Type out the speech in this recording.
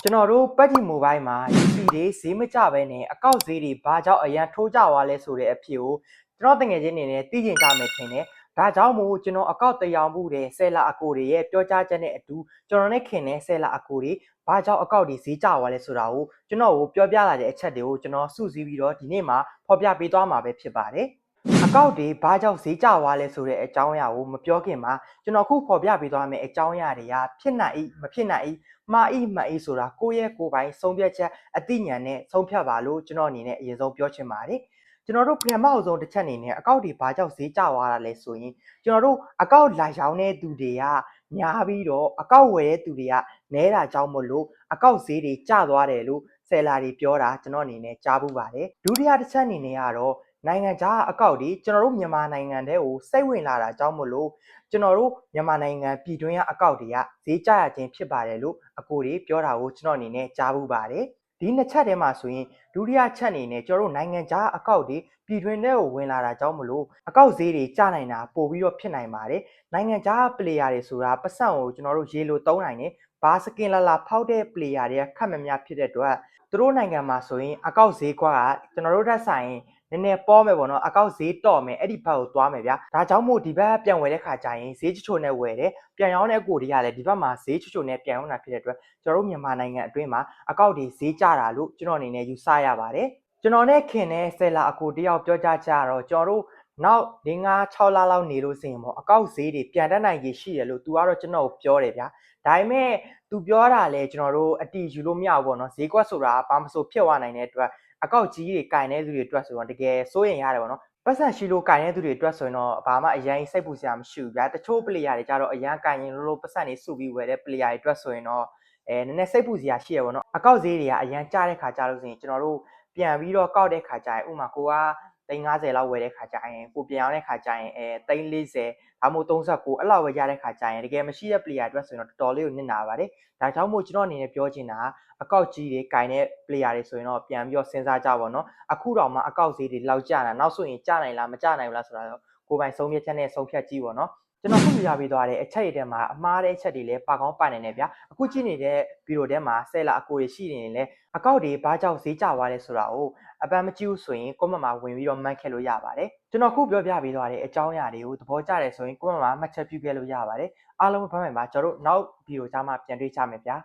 ကျွန်တော်တို့ပတ်တီမိုဘိုင်းမှာ UC တွေဈေးမကျဘဲနဲ့အကောက်ဈေးတွေဘာကြောင့်အရန်ထိုးကြသွားလဲဆိုတဲ့အဖြစ်ကိုကျွန်တော်တကယ်ချင်းနေနဲ့သိကျင်ကြမယ်ထင်တယ်။ဒါကြောင့်မို့ကျွန်တော်အကောက်တရောင်မှုတဲ့ဆယ်လာအကိုတွေရဲ့ပြောကြားချက်နဲ့အတူကျွန်တော်နဲ့ခင်တဲ့ဆယ်လာအကိုတွေဘာကြောင့်အကောက်တွေဈေးကျသွားလဲဆိုတာကိုကျွန်တော်ကိုပြောပြလာတဲ့အချက်တွေကိုကျွန်တော်စုစည်းပြီးတော့ဒီနေ့မှာဖော်ပြပေးသွားမှာပဲဖြစ်ပါတယ်။အကောက်တွေဘာကြောင့်ဈေးကျသွားလဲဆိုတဲ့အကြောင်းအရာကိုမပြောခင်မှာကျွန်တော်ခုဖော်ပြပေးသွားမယ့်အကြောင်းအရာတွေကဖြစ်နိုင်၏မဖြစ်နိုင်၏မှား၏မှန်၏ဆိုတာကိုယ့်ရဲ့ကိုယ်ပိုင်ဆုံးဖြတ်ချက်အသိဉာဏ်နဲ့ဆုံးဖြတ်ပါလို့ကျွန်တော်အနေနဲ့အရင်ဆုံးပြောချင်ပါတယ်ကျွန်တော်တို့ပထမအဆုံးတစ်ချက်အနေနဲ့အကောက်တွေဘာကြောင့်ဈေးကျသွားတာလဲဆိုရင်ကျွန်တော်တို့အကောက်လာရောင်းတဲ့သူတွေကများပြီးတော့အကောက်ဝယ်တဲ့သူတွေကနဲတာကြောင့်မလို့အကောက်ဈေးတွေကျသွားတယ်လို့ဆယ်လာတွေပြောတာကျွန်တော်အနေနဲ့ကြားဘူးပါတယ်ဒုတိယတစ်ချက်အနေနဲ့ကတော့နိုင်ငံခြားအကောက်တွေကျွန်တော်တို့မြန်မာနိုင်ငံထဲကိုစိတ်ဝင်လာတာကြောင့်မလို့ကျွန်တော်တို့မြန်မာနိုင်ငံပြည်တွင်းကအကောက်တွေကဈေးကျရခြင်းဖြစ်ပါတယ်လို့အကိုတွေပြောတာကိုကျွန်တော်အနေနဲ့ကြားဘူးပါတယ်ဒီနှစ်ချက်ထဲမှာဆိုရင်ဒုတိယချက်အနေနဲ့ကျွန်တော်တို့နိုင်ငံခြားအကောက်တွေပြည်တွင်းထဲကိုဝင်လာတာကြောင့်မလို့အကောက်ဈေးတွေကျနိုင်တာပို့ပြီးတော့ဖြစ်နိုင်ပါတယ်နိုင်ငံခြားပလေယာတွေဆိုတာပတ်စံကိုကျွန်တော်တို့ရေလိုသုံးနိုင်တယ်ဘာစကင်လာဖောက်တဲ့ပလေယာတွေကခက်မများဖြစ်တဲ့အတွက်သူတို့နိုင်ငံမှာဆိုရင်အကောက်ဈေးကွက်ကကျွန်တော်တို့တက်ဆိုင်နည်းနည်းပေါ်မယ်ပေါ့နော်အကောက်ဈေးတော့မယ်အဲ့ဒီဘက်ကိုသွားမယ်ဗျာဒါကြောင့်မို့ဒီဘက်ပြန်ဝယ်တဲ့ခါကျရင်ဈေးချိုနဲ့ဝယ်တယ်ပြန်ရောင်းတဲ့အကိုတွေကလည်းဒီဘက်မှာဈေးချိုနဲ့ပြန်ရောင်းတာဖြစ်တဲ့အတွက်ကျွန်တော်တို့မြန်မာနိုင်ငံအတွင်းမှာအကောက်တွေဈေးကျတာလို့ကျွန်တော်အနေနဲ့ယူဆရပါတယ်ကျွန်တော်နဲ့ခင်တဲ့ဆယ်လာအကိုတယောက်ပြောကြကြတော့ကျွန်တော်တို့နောက်၄-၅-6လလောက်နေလို့စင်ပေါ့အကောက်ဈေးတွေပြန်တက်နိုင်ကြီးရှိတယ်လို့သူကတော့ကျွန်တော်ကိုပြောတယ်ဗျာဒါပေမဲ့သူပြောတာလဲကျွန်တော်တို့အတီးယူလို့မရဘူးပေါ့နော်ဈေးကွက်ဆိုတာဘာမှမဆိုဖြစ်သွားနိုင်တဲ့အတွက်အကောက်ကြီးတွေကင်တဲ့လူတွေအတွက်ဆိုတော့တကယ်စိုးရင်ရတယ်ပေါ့နော်ပတ်စံရှိလို့ကင်တဲ့သူတွေအတွက်ဆိုရင်တော့ဘာမှအရင်စိတ်ပူစရာမရှိဘူးဗျာတချို့ပလေယာတွေကြတော့အရန်ကင်ရင်လို့ပတ်စံတွေစုပြီးဝယ်တဲ့ပလေယာတွေအတွက်ဆိုရင်တော့နည်းနည်းစိတ်ပူစရာရှိရပေါ့နော်အကောက်ဈေးတွေကအရန်ကျတဲ့ခါကြလို့ဆိုရင်ကျွန်တော်တို့ပြန်ပြီးတော့ကောက်တဲ့ခါကျရင်ဥမာကိုက350လောက်ဝယ်တဲ့ခါကျရင်ကိုပြန်အောင်တဲ့ခါကျရင်340ဒါမှမဟုတ်39အဲ့လောက်ဝယ်ရတဲ့ခါကျရင်တကယ်မရှိတဲ့ပလေယာအတွက်ဆိုရင်တော့တော်တော်လေးကိုနစ်နာပါတယ်ဒါကြောင့်မို့ကျွန်တော်အနေနဲ့ပြောချင်တာအကောက်ကြီးတွေကင်တဲ့ player တွေဆိုရင်တော့ပြန်ပြီးတော့စဉ်းစားကြပါတော့အခုတော့မှအကောက်ဈေးတွေလောက်ကျတာနောက်ဆိုရင်ကျနိုင်လားမကျနိုင်ဘူးလားဆိုတာတော့ကိုယ်ပိုင်ဆုံးဖြတ်ချက်နဲ့ဆုံးဖြတ်ကြည့်ပါတော့ကျွန်တော်ခုပြပေးသွားတဲ့အချက်တွေထဲမှာအမှားတဲ့အချက်တွေလည်းပါကောင်းပါနိုင်တယ်ဗျာအခုကြည့်နေတဲ့ဗီဒီယိုထဲမှာဆယ်လာအကိုတွေရှိနေရင်လည်းအကောက်တွေဘာကြောင့်ဈေးကျသွားလဲဆိုတာကိုအပန်းမကြည့်ဘူးဆိုရင် comment မှာဝင်ပြီးတော့မှတ်ခဲ့လို့ရပါတယ်ကျွန်တော်ခုပြောပြပေးသွားတဲ့အကြောင်းအရာတွေကိုသဘောကျတယ်ဆိုရင် comment မှာမှတ်ချက်ပြုခဲ့လို့ရပါတယ်အားလုံးဘိုင်းမှာကျွန်တော်တို့နောက်ဗီဒီယိုကြားမှာပြန်တွေ့ကြမယ်ဗျာ